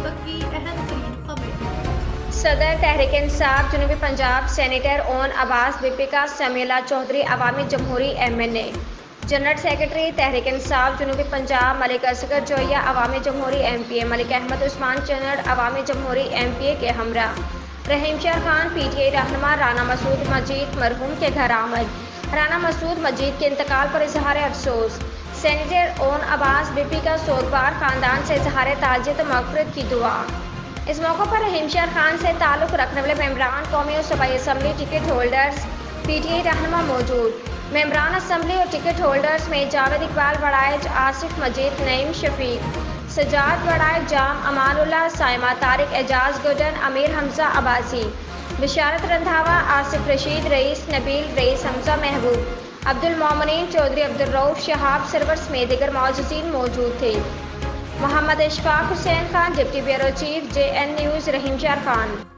وقت کی اہم ترین خبریں۔ صدر تحریک انصاف جنوبی پنجاب سینیٹر اون عباس دیپیکا سمیلا چودھری عوامی جمہوری ایم این اے، جنرل سیکرٹری تحریک انصاف جنوبی پنجاب ملک اصغر جویہ عوامی جمہوری ایم پی اے، ملک احمد عثمان چنڈ عوامی جمہوری ایم پی اے کے ہمراہ رحیم Sher Khan P T I رہنما رانا مسعود مجید مرحوم کے گھر آمد۔ رانا مسعود مجید کے انتقال پر اظہار افسوس۔ سینیٹر اون عباس دیپیکا سوگوار خاندان سے اظہار تعزیت و مغفرت کی دعا۔ اس موقع پر رحیم شیر خان سے تعلق رکھنے والے ممبران قومی اور صوبائی assembly ticket holders, P T I رہنما موجود۔ ممبران اسمبلی اور ٹکٹ ہولڈرز میں جاوید اقبال وڑائچ، آصف مجید، نعیم شفیق، سجاد وڑائچ، جام امان اللہ، سائمہ طارق، اعجاز گڈن، امیر حمزہ عباسی، بشارت رندھاوا، آصف رشید، رئیس نبیل، رئیس حمزہ محبوب، عبدالمومنین چودھری، عبدالرؤف شہاب سرور سمیت دیگر معززین موجود تھے۔ محمد اشفاق حسین Khan, deputy bureau chief, J N news, رحیم شیر خان۔